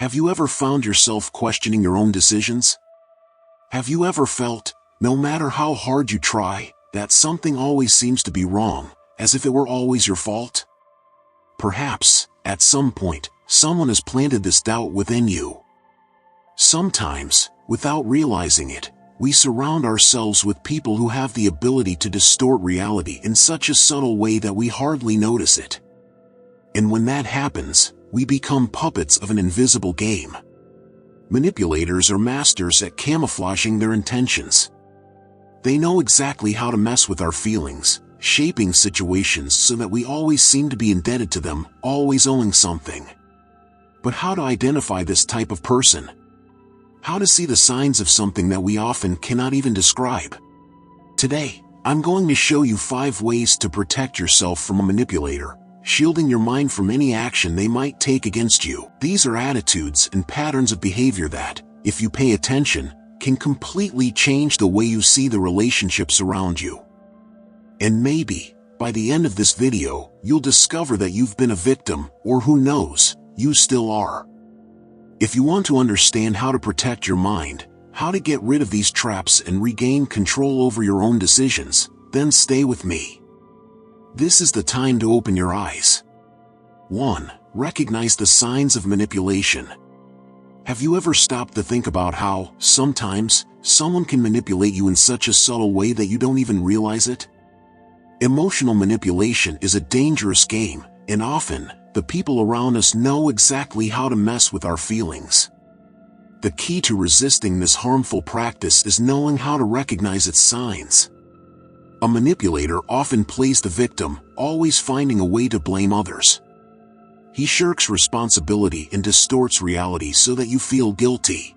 Have you ever found yourself questioning your own decisions? Have you ever felt, no matter how hard you try, that something always seems to be wrong, as if it were always your fault? Perhaps, at some point, someone has planted this doubt within you. Sometimes, without realizing it, we surround ourselves with people who have the ability to distort reality in such a subtle way that we hardly notice it. And when that happens, we become puppets of an invisible game. Manipulators are masters at camouflaging their intentions. They know exactly how to mess with our feelings, shaping situations so that we always seem to be indebted to them, always owing something. But how to identify this type of person? How to see the signs of something that we often cannot even describe? Today, I'm going to show you 5 ways to protect yourself from a manipulator, shielding your mind from any action they might take against you. These are attitudes and patterns of behavior that, if you pay attention, can completely change the way you see the relationships around you. And maybe, by the end of this video, you'll discover that you've been a victim, or who knows, you still are. If you want to understand how to protect your mind, how to get rid of these traps and regain control over your own decisions, then stay with me. This is the time to open your eyes. 1. Recognize the signs of manipulation. Have you ever stopped to think about how, sometimes, someone can manipulate you in such a subtle way that you don't even realize it? Emotional manipulation is a dangerous game, and often, the people around us know exactly how to mess with our feelings. The key to resisting this harmful practice is knowing how to recognize its signs. A manipulator often plays the victim, always finding a way to blame others. He shirks responsibility and distorts reality so that you feel guilty.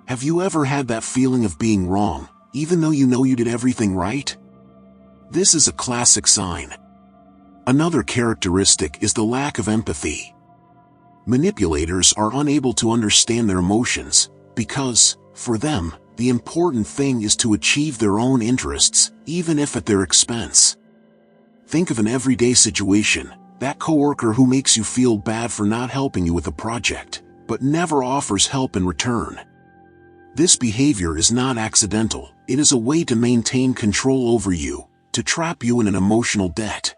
Have you ever had that feeling of being wrong, even though you know you did everything right? This is a classic sign. Another characteristic is the lack of empathy. Manipulators are unable to understand their emotions, because, for them, the important thing is to achieve their own interests, even if at their expense. Think of an everyday situation, that coworker who makes you feel bad for not helping you with a project, but never offers help in return. This behavior is not accidental, it is a way to maintain control over you, to trap you in an emotional debt.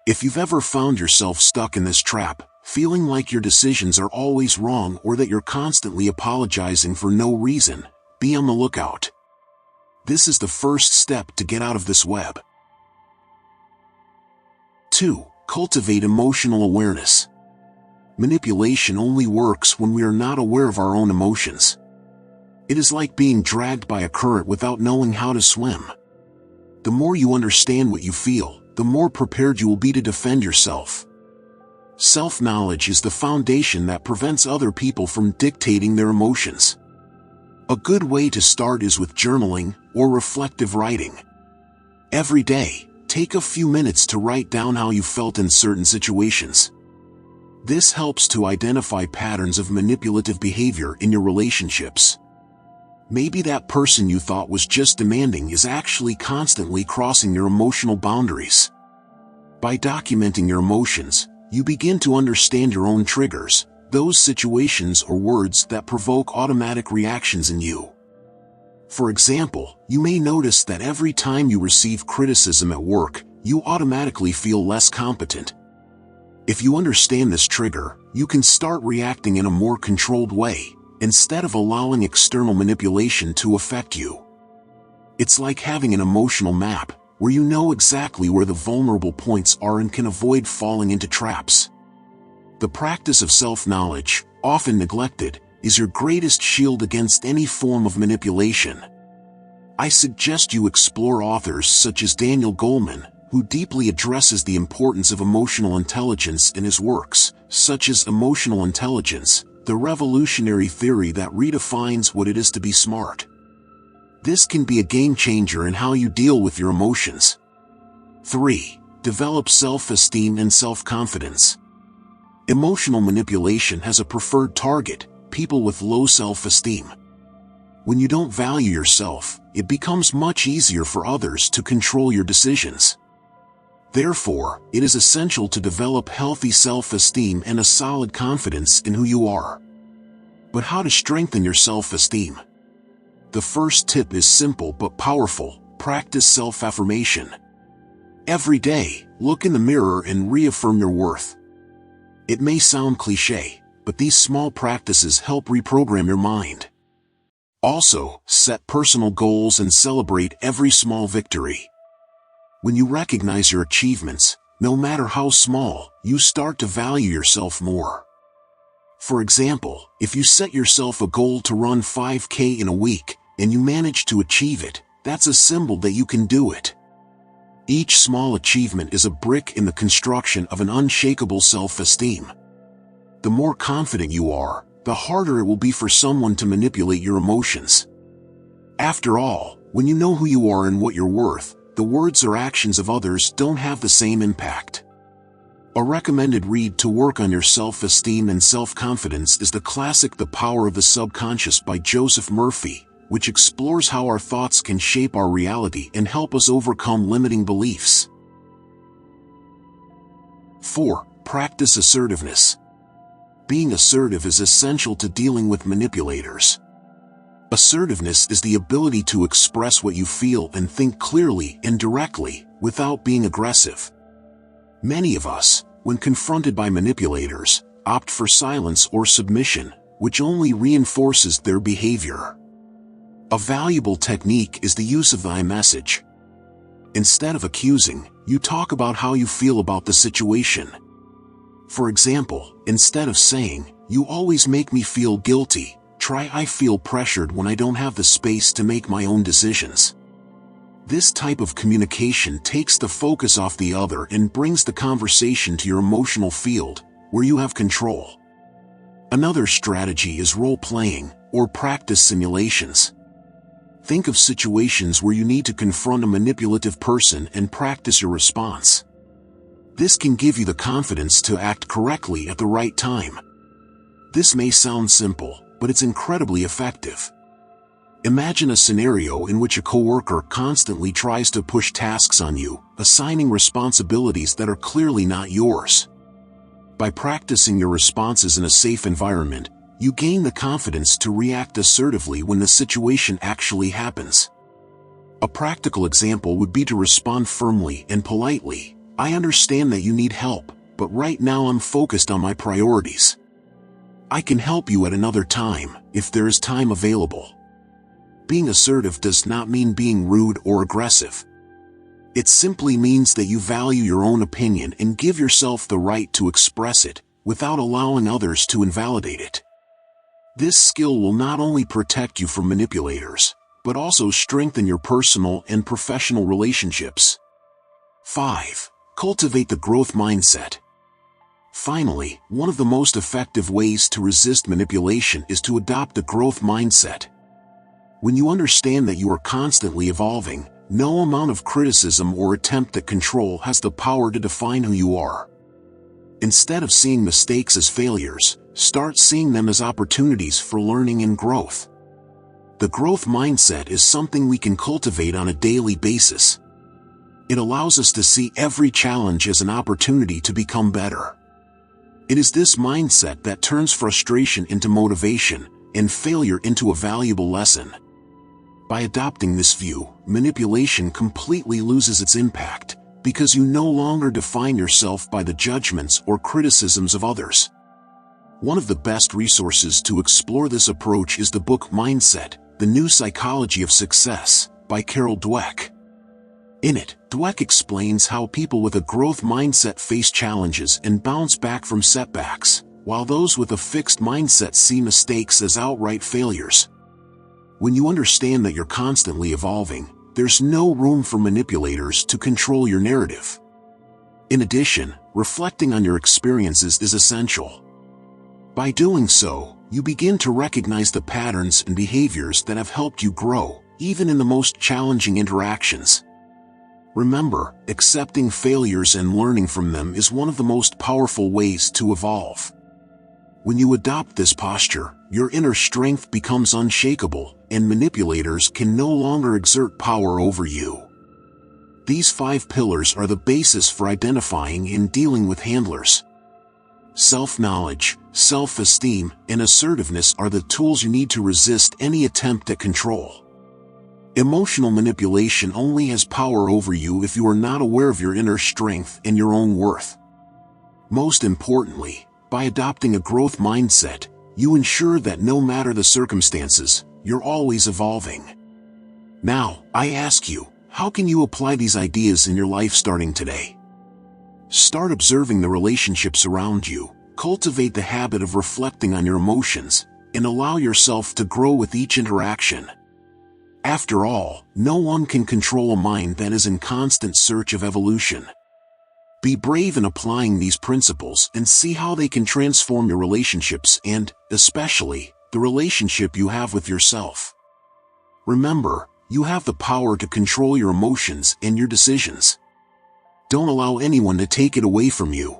If you've ever found yourself stuck in this trap, feeling like your decisions are always wrong or that you're constantly apologizing for no reason, be on the lookout. This is the first step to get out of this web. 2. Cultivate emotional awareness. Manipulation only works when we are not aware of our own emotions. It is like being dragged by a current without knowing how to swim. The more you understand what you feel, the more prepared you will be to defend yourself. Self-knowledge is the foundation that prevents other people from dictating their emotions. A good way to start is with journaling or reflective writing. Every day, take a few minutes to write down how you felt in certain situations. This helps to identify patterns of manipulative behavior in your relationships. Maybe that person you thought was just demanding is actually constantly crossing your emotional boundaries. By documenting your emotions, you begin to understand your own triggers, those situations or words that provoke automatic reactions in you. For example, you may notice that every time you receive criticism at work, you automatically feel less competent. If you understand this trigger, you can start reacting in a more controlled way, instead of allowing external manipulation to affect you. It's like having an emotional map, where you know exactly where the vulnerable points are and can avoid falling into traps. The practice of self-knowledge, often neglected, is your greatest shield against any form of manipulation. I suggest you explore authors such as Daniel Goleman, who deeply addresses the importance of emotional intelligence in his works, such as Emotional Intelligence, the revolutionary theory that redefines what it is to be smart. This can be a game changer in how you deal with your emotions. 3. Develop self-esteem and self-confidence. Emotional manipulation has a preferred target, people with low self-esteem. When you don't value yourself, it becomes much easier for others to control your decisions. Therefore, it is essential to develop healthy self-esteem and a solid confidence in who you are. But how to strengthen your self-esteem? The first tip is simple but powerful: practice self-affirmation. Every day, look in the mirror and reaffirm your worth. It may sound cliché, but these small practices help reprogram your mind. Also, set personal goals and celebrate every small victory. When you recognize your achievements, no matter how small, you start to value yourself more. For example, if you set yourself a goal to run 5K in a week, and you manage to achieve it, that's a symbol that you can do it. Each small achievement is a brick in the construction of an unshakable self-esteem. The more confident you are, the harder it will be for someone to manipulate your emotions. After all, when you know who you are and what you're worth, the words or actions of others don't have the same impact. A recommended read to work on your self-esteem and self-confidence is the classic The Power of the Subconscious by Joseph Murphy, which explores how our thoughts can shape our reality and help us overcome limiting beliefs. 4. Practice assertiveness. Being assertive is essential to dealing with manipulators. Assertiveness is the ability to express what you feel and think clearly and directly, without being aggressive. Many of us, when confronted by manipulators, opt for silence or submission, which only reinforces their behavior. A valuable technique is the use of the I message. Instead of accusing, you talk about how you feel about the situation. For example, instead of saying, "You always make me feel guilty," try, "I feel pressured when I don't have the space to make my own decisions." This type of communication takes the focus off the other and brings the conversation to your emotional field, where you have control. Another strategy is role-playing, or practice simulations. Think of situations where you need to confront a manipulative person and practice your response. This can give you the confidence to act correctly at the right time. This may sound simple, but it's incredibly effective. Imagine a scenario in which a coworker constantly tries to push tasks on you, assigning responsibilities that are clearly not yours. By practicing your responses in a safe environment, you gain the confidence to react assertively when the situation actually happens. A practical example would be to respond firmly and politely, "I understand that you need help, but right now I'm focused on my priorities. I can help you at another time, if there is time available." Being assertive does not mean being rude or aggressive. It simply means that you value your own opinion and give yourself the right to express it, without allowing others to invalidate it. This skill will not only protect you from manipulators, but also strengthen your personal and professional relationships. 5. Cultivate the growth mindset. Finally, one of the most effective ways to resist manipulation is to adopt a growth mindset. When you understand that you are constantly evolving, no amount of criticism or attempt at control has the power to define who you are. Instead of seeing mistakes as failures, start seeing them as opportunities for learning and growth. The growth mindset is something we can cultivate on a daily basis. It allows us to see every challenge as an opportunity to become better. It is this mindset that turns frustration into motivation, and failure into a valuable lesson. By adopting this view, manipulation completely loses its impact, because you no longer define yourself by the judgments or criticisms of others. One of the best resources to explore this approach is the book Mindset, The New Psychology of Success, by Carol Dweck. In it, Dweck explains how people with a growth mindset face challenges and bounce back from setbacks, while those with a fixed mindset see mistakes as outright failures. When you understand that you're constantly evolving, there's no room for manipulators to control your narrative. In addition, reflecting on your experiences is essential. By doing so, you begin to recognize the patterns and behaviors that have helped you grow, even in the most challenging interactions. Remember, accepting failures and learning from them is one of the most powerful ways to evolve. When you adopt this posture, your inner strength becomes unshakable, and manipulators can no longer exert power over you. These 5 pillars are the basis for identifying and dealing with handlers. Self-knowledge. self-esteem, and assertiveness are the tools you need to resist any attempt at control. Emotional manipulation only has power over you if you are not aware of your inner strength and your own worth. Most importantly, by adopting a growth mindset, you ensure that no matter the circumstances, you're always evolving. Now, I ask you, how can you apply these ideas in your life starting today? Start observing the relationships around you, cultivate the habit of reflecting on your emotions, and allow yourself to grow with each interaction. After all, no one can control a mind that is in constant search of evolution. Be brave in applying these principles and see how they can transform your relationships and, especially, the relationship you have with yourself. Remember, you have the power to control your emotions and your decisions. Don't allow anyone to take it away from you.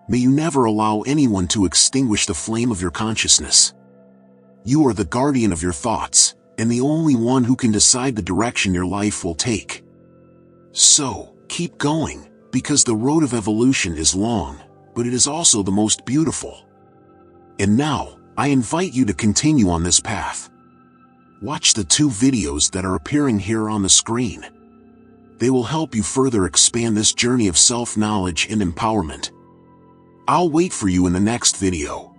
May you never allow anyone to extinguish the flame of your consciousness. You are the guardian of your thoughts, and the only one who can decide the direction your life will take. So, keep going, because the road of evolution is long, but it is also the most beautiful. And now, I invite you to continue on this path. Watch the 2 videos that are appearing here on the screen. They will help you further expand this journey of self-knowledge and empowerment. I'll wait for you in the next video.